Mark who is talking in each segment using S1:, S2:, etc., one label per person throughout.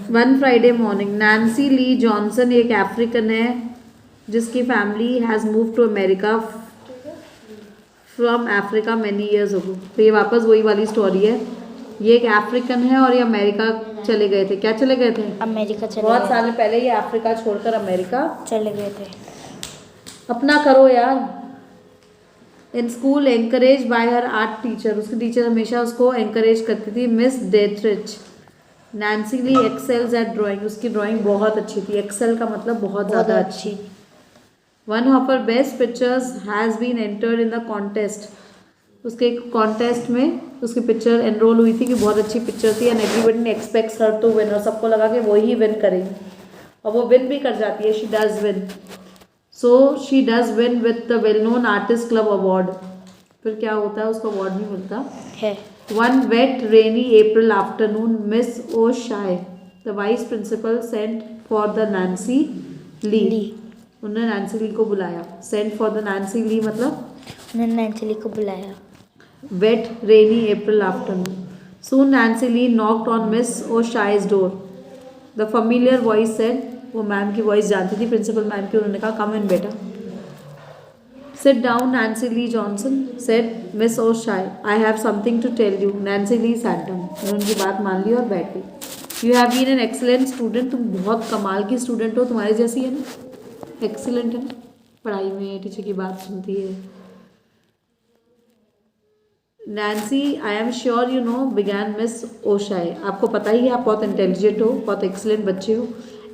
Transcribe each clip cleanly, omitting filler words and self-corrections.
S1: One Friday morning, Nancy Lee Johnson एक African है जिसकी family has move to America from Africa many years ago. तो ये वापस वही वाली स्टोरी है। ये एक अफ्रीकन है और ये अमेरिका चले गए थे। क्या चले गए थे?
S2: अमेरिका चले
S1: बहुत
S2: गए
S1: साल पहले ये अफ्रीका छोड़कर अमेरिका
S2: चले गए थे।
S1: अपना करो यार। In school encourage by her art teacher, उसकी टीचर हमेशा उसको एंकरेज करती थी, miss Dietrich. Nancy Lee excels at drawing, उसकी ड्राइंग बहुत अच्छी थी। एक्सेल का मतलब बहुत ज़्यादा अच्छी। One of her best pictures has been entered in the contest, उसके कॉन्टेस्ट में उसकी पिक्चर एनरोल हुई थी कि बहुत अच्छी पिक्चर थी and everybody expects her to win, और सबको लगा कि वो ही विन करेंगे और वो विन भी कर जाती है। She does win, so she does win with the well known artist club award. फिर क्या होता है, उसको अवार्ड भी मिलता है। One wet rainy April afternoon miss O'Shea the vice principal sent for the Nancy Lee, उन्होंने Nancy Lee को बुलाया। Sent for the Nancy Lee मतलब
S2: उन्होंने नैन्सी ली को बुलाया।
S1: Wet rainy April afternoon, soon Nancy Lee knocked on miss O शायज door, the familiar voice said, वो ma'am की voice जानती थी प्रिंसिपल मैम की, उन्होंने कहा कम इन बेटा। Sit down Nancy Lee Johnson said miss O'Shay I have something to tell you. Nancy Lee sat down, उन्होंने उनकी बात मान ली और बैठ गई। You have been an excellent student, तुम बहुत कमाल की स्टूडेंट हो, तुम्हारे जैसी है ना, एक्सीलेंट है ना, पढ़ाई में टीचर की बात सुनती है। Nancy I am sure you know began miss O'Shea, आपको पता ही है आप बहुत इंटेलिजेंट हो, बहुत एक्सीलेंट बच्चे हो।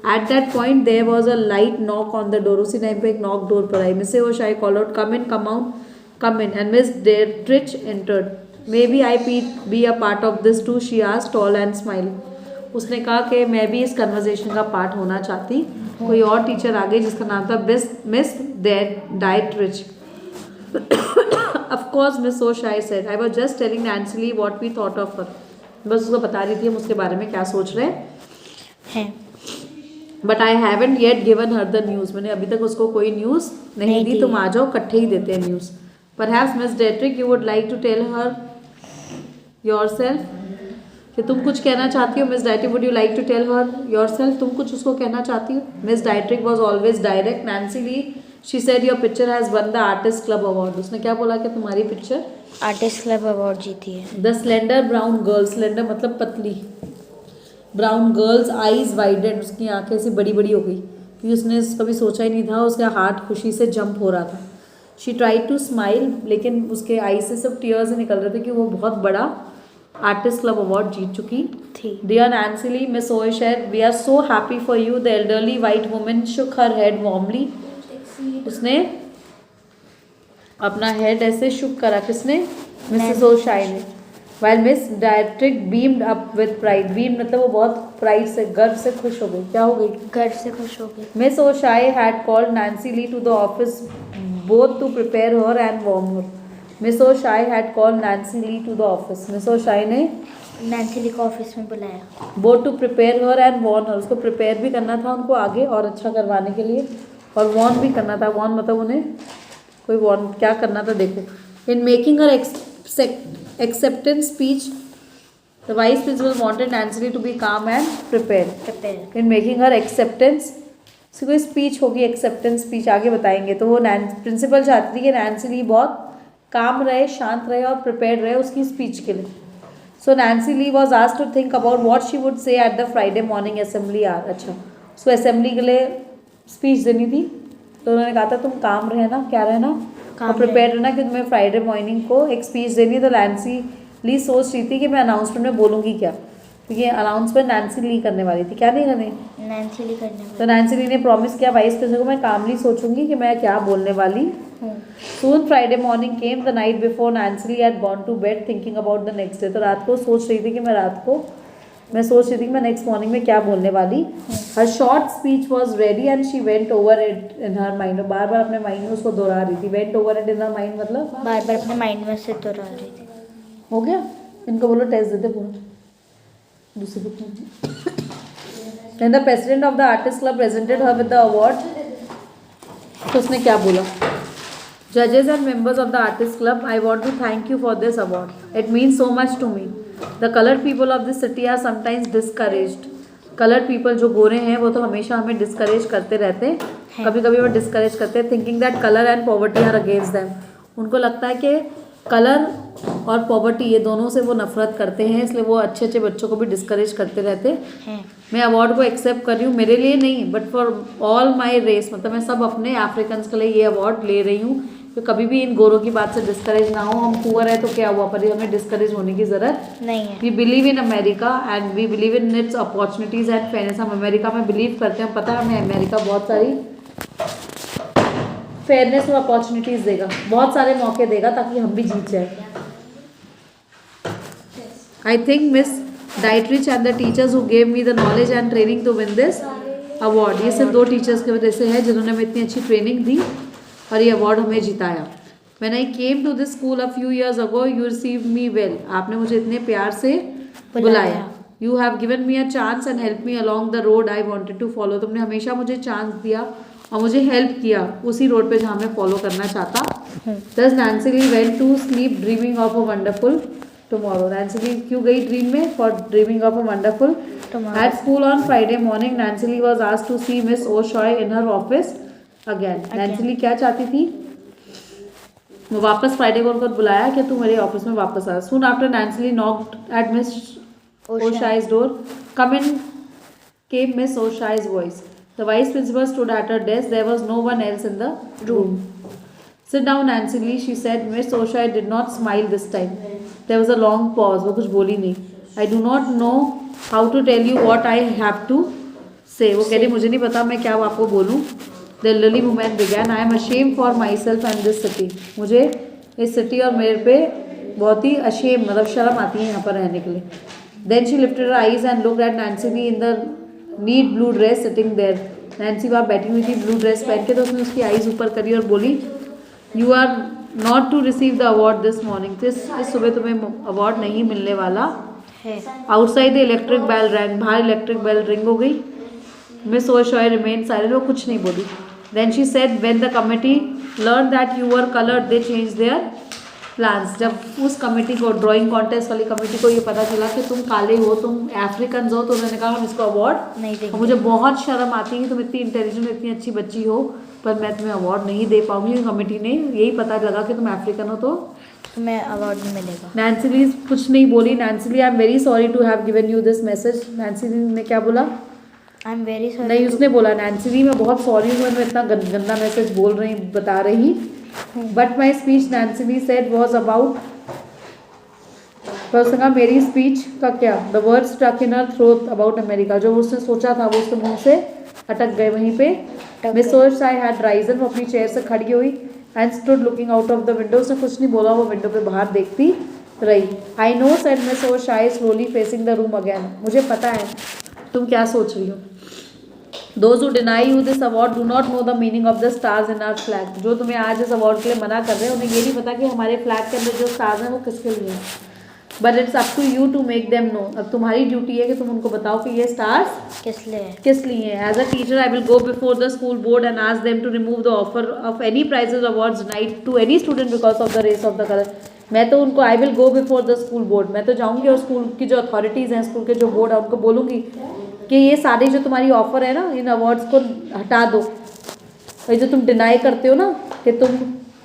S1: At that point there was a light knock on the door, उसी टाइम पे एक नॉक डोर पर आई। Miss O'Shea call out come in come out come in and miss Dietrich entered. May be I be a part of this too, she asked tall and smiling. उसने कहा कि मैं भी इस कन्वर्जेशन का part होना चाहती। कोई और टीचर आ गई जिसका नाम था miss Dietrich. Of course, Miss O'Shea said, I was just telling Nancy Lee what we thought of her. बस उसको बता रही थी हम उसके बारे में क्या सोच रहे हैं। But I haven't yet given her the news. मैंने अभी तक उसको कोई न्यूज़ नहीं दी। तुम आ जाओ, इकट्ठे ही देते हैं news. Perhaps Miss Dietrich, you would like to tell her yourself कि तुम कुछ कहना चाहती हो। Miss Dietrich, would you like to tell her yourself? तुम कुछ उसको कहना चाहती हो। Miss Dietrich was always direct. Nancy Lee, she said your picture has won the artist club award. उसने क्या बोला कि तुम्हारी पिक्चर
S2: आर्टिस्ट क्लब अवार्ड जीती है।
S1: The slender brown girl, slender मतलब पतली, ब्राउन गर्ल्स आईज वाइडेड, उसकी आंखें ऐसी बड़ी बड़ी हो गई क्योंकि उसने कभी सोचा ही नहीं था, उसका हार्ट खुशी से जंप हो रहा था। शी ट्राइड टू स्माइल, लेकिन उसके आई से सब टीयर्स निकल रहे थे कि वो बहुत बड़ा आर्टिस्ट क्लब अवार्ड जीत चुकी थी। Dear Nancy Lee, miss O'Shea, we are so happy for you. The elderly white woman shook her head warmly, उसने अपना हेड ऐसे शुक करा, किसने? मिसेस ओशाई ने। While miss Dietrich beamed up with pride, beamed मतलब वो बहुत प्राइड से, गर्व से खुश हो गई। क्या हो गई?
S2: गर्व से खुश हो गई।
S1: Miss O'Shea had called Nancy Lee to the office both to prepare her and warm her. Miss O'Shea had called Nancy Lee to the office, miss O'Shea ने
S2: नैन्सी ली को ऑफिस में बुलाया।
S1: Both to prepare her and warn her, उसको prepare भी करना था उनको आगे और अच्छा करवाने के लिए, और वॉर्न भी करना था। वॉर्न मतलब उन्हें कोई वॉर्न क्या करना था, देखो। In making her acceptance speech the vice principal wanted Nancy Lee to be calm and prepare. In making her acceptance, कोई स्पीच होगी, एक्सेप्टेंस स्पीच आगे बताएंगे। तो वो प्रिंसिपल चाहती थी कि नैन्सी ली बहुत काम रहे, शांत रहे और प्रिपेयर रहे उसकी स्पीच के लिए। So Nancy Lee was asked to think about what she would say at the Friday morning assembly are. अच्छा, उसको असेंबली के लिए स्पीच देनी थी, तो उन्होंने कहा था तुम काम रहना, क्या रहना, और प्रिपेयर रहना कि तुम्हें फ्राइडे मॉर्निंग को एक स्पीच देनी है। तो नैन्सी ली सोच रही थी कि मैं अनाउंसमेंट में बोलूँगी क्या, क्योंकि अनाउंसमेंट नैन्सी ली करने वाली थी। क्या नहीं करने?
S2: नैन्सी ली करने वाली।
S1: तो नैन्सी ली ने प्रॉमिस किया वाइस प्रिंसिपल को, मैं कामली सोचूंगी कि मैं क्या बोलने वाली हूँ। Soon Friday morning came, the night before Nancy Lee had gone to bed thinking about the next day. तो रात को सोच रही थी कि मैं सोच रही थी कि मैं नेक्स्ट मॉर्निंग में क्या बोलने वाली। Her short speech was ready and she went over it in her mind, बार बार अपने माइंड में उसको दोहरा रही थी। Went over it in her mind मतलब
S2: बार बार अपने माइंड में से दोहरा रही थी।
S1: हो गया? इनको बोलो टेस्ट देते पूरा दूसरी बुक में। And the president of the artist club presented her with the award. तो उसने क्या बोला? Judges and members of the artist club, I want to thank you for this award. It means so much to me. The colored people of this city are sometimes discouraged coloured people जो गोरे हैं वो तो हमेशा हमें discourage करते रहते हैं, कभी कभी वो डिस्करेज करते हैं, thinking that colour and poverty are against them. उनको लगता है कि कलर और पॉवर्टी ये दोनों से वो नफरत करते हैं, इसलिए वो अच्छे अच्छे बच्चों को भी डिस्करेज करते रहते हैं। मैं अवार्ड को एक्सेप्ट कर रही हूँ, मेरे लिए नहीं but for all my race, मतलब मैं सब अपने अफ्रीकन्स के लिए ये अवार्ड ले रही हूँ कि कभी भी इन गोरों की बात से डिस्करेज ना हो। हम पुअर है तो क्या हुआ, पर हमें डिस्करेज होने की ज़रूरत
S2: नहीं है।
S1: We believe in America and we believe in its opportunities and fairness. हम अमेरिका में बिलीव करते हैं, पता है हमें अमेरिका बहुत सारी फेयरनेस और अपॉर्चुनिटीज़ देगा, बहुत सारे मौके देगा ताकि हम भी जीत जाए। I think Miss Dietrich and the teachers who gave me the knowledge and training to win this award, ये सिर्फ 2 टीचर्स की वजह से है जिन्होंने हमें इतनी अच्छी ट्रेनिंग दी और ये अवार्ड हमें जिताया। When I came to this school a few years ago, you received me well. आपने मुझे इतने प्यार से बुलाया। You have given me a chance and helped me along the road I wanted to follow. तुमने हमेशा मुझे चांस दिया और मुझे हेल्प किया उसी रोड पे जहाँ मैं फॉलो करना चाहता। Thus Nancy Lee went to sleep dreaming of a wonderful tomorrow. Nancy Lee क्यों गई ड्रीम में? For dreaming of a wonderful tomorrow. At school on Friday morning, Nancy Lee was asked to see Miss O'Shea in her office again. Nancy Lee क्या चाहती थी? वो वापस Friday को उनको बुलाया कि तू मेरे ऑफिस में वापस आ। Soon after Nancy Lee knocked at Miss O'Shea's door. Come in came Miss O'Shea's voice. The vice principal stood at her desk. There was no one else in the room. Sit down, Nancy Lee, she said. Miss O'Shea did not smile this time. There was a long pause. वो कुछ बोली नहीं. I do not know how to tell you what I have to say. वो कह रही मुझे नहीं पता मैं क्या आपको बोलूँ. The lily woman began. I am ashamed for myself and this city. मुझे इस सिटी और मेरे पे बहुत ही ashamed मतलब शर्म आती है यहाँ पर रहने के लिए. Then she lifted her eyes and looked at Nancy Lee in the neat blue dress sitting there. Nancy वहाँ बैठी हुई थी ब्लू ड्रेस पहन के, तो उसने उसकी आईज ऊपर करी और बोली you are not to receive the award this morning. इस सुबह तुम्हें अवार्ड नहीं मिलने वाला है। Outside the electric bell rang, बाहर इलेक्ट्रिक बेल रिंग हो गई। मिस ओशॉय रिमेन साइलेंट, वो कुछ नहीं बोली। Then she said when the committee learn that you were coloured they change their plans. जब उस कमेटी को, ड्राइंग कॉन्टेस्ट वाली कमेटी को ये पता चला कि तुम काले हो, तुम अफ्रीकन हो, तो उन्होंने कहा हम इसको अवार्ड नहीं देंगे। मुझे बहुत शर्म आती है कि तुम इतनी इंटेलिजेंट, इतनी अच्छी बच्ची हो, पर मैं तुम्हें अवार्ड नहीं दे पाऊंगी। कमेटी ने यही पता लगा कि तुम अफ्रीकन हो तो
S2: तुम्हें अवार्ड नहीं मिलेगा।
S1: नैन्सी ली कुछ नहीं बोली। Nancy Lee I am very sorry to have given you this message. Nancy Lee ने क्या बोला?
S2: I am very sorry.
S1: नहीं, उसने बोला नैन्सी ली मैं बहुत सॉरी हूँ, मैं इतना गंदा मैसेज बोल रही बता रही। But my speech Nancy Lee said was about, पर उसने कहा मेरी स्पीच का क्या? The word stuck in her throat about America. जो उसने सोचा था वो उसके मुंह से अटक गए वहीं पे। मिस ओशॉय हैड राइजन, वो अपनी चेयर से खड़ी हुई and stood looking out of the window. उसने कुछ नहीं बोला, वो विंडो पे बाहर देखती रही। I know said miss O'Shea slowly facing the room again. मुझे पता है तुम क्या सोच रही हो। Those who deny you this award do not know the meaning of the stars in our flag. जो तुम्हें आज इस अवार्ड के लिए मना कर रहे हैं उन्हें ये नहीं पता कि हमारे फ्लैग के अंदर जो स्टार्स हैं वो किसके लिए हैं। But it's up to you to make them know. अब तुम्हारी ड्यूटी है कि तुम उनको बताओ कि ये स्टार्स
S2: किस लिए है,
S1: किस लिए हैं। As a teacher I will go before the school board and ask them to remove the offer of any prizes awards denied to any student because of the race of the colour. मैं तो उनको I will go before the school board, मैं तो जाऊँगी और school की जो authorities हैं, स्कूल के जो बोर्ड है उनको बोलूँगी कि ये सारे जो तुम्हारी ऑफर है ना, इन अवार्ड्स को हटा दो। और जो तुम डिनाई करते हो ना, कि तुम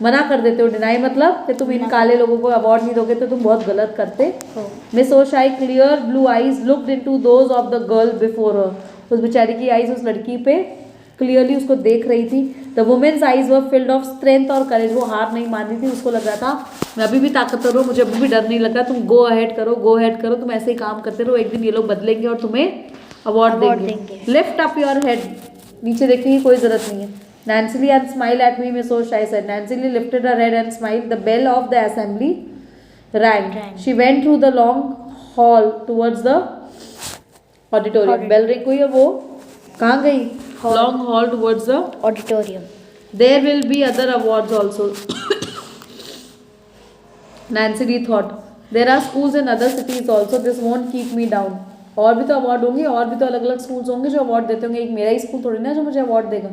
S1: मना कर देते हो, डिनाई मतलब कि तुम इन काले लोगों को अवार्ड नहीं दोगे तो तुम बहुत गलत करते हो। Miss O'Shea clear blue eyes looked into those of the girl before her. उस बेचारी की आईज उस लड़की पे क्लियरली उसको देख रही थी। The women's eyes were filled of strength और करेज। वो हार नहीं मान रही थी, उसको लग रहा था मैं अभी भी ताकतवर हूँ, मुझे अभी भी डर नहीं लग रहा। तुम गो अहेड करो, गो अहेड करो, तुम ऐसे ही काम करते रहो, एक दिन ये लोग बदलेंगे और तुम्हें अवार्ड देंगे। लिफ्ट अप योर हेड, नीचे देखने की कोई जरूरत नहीं है। Nancy Lee and smile at me, Miss O'Shea said. Nancy Lee lifted her head and smiled. The bell of the assembly rang. She went through the long hall towards the auditorium. Bell ring हुई है, वो कहाँ गई? Long hall towards the
S2: auditorium.
S1: There will be other awards also. Nancy Lee thought. There are schools in other cities also. This won't keep me down. और भी तो award होंगे, और भी तो अलग अलग स्कूल्स होंगे जो अवार्ड देते होंगे। एक मेरा ही स्कूल थोड़ी ना जो मुझे अवार्ड देगा,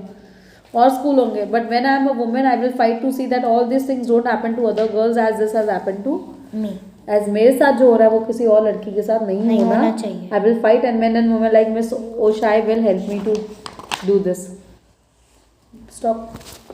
S1: और स्कूल होंगे। But when I am a woman I will fight to see that all this things don't happen to other girls as this has happened to
S2: me.
S1: As मेरे साथ जो हो रहा है वो किसी और लड़की के साथ नहीं
S2: होना चाहिए।
S1: आई will fight and men and women like Miss Oshai will help me to do this. Stop.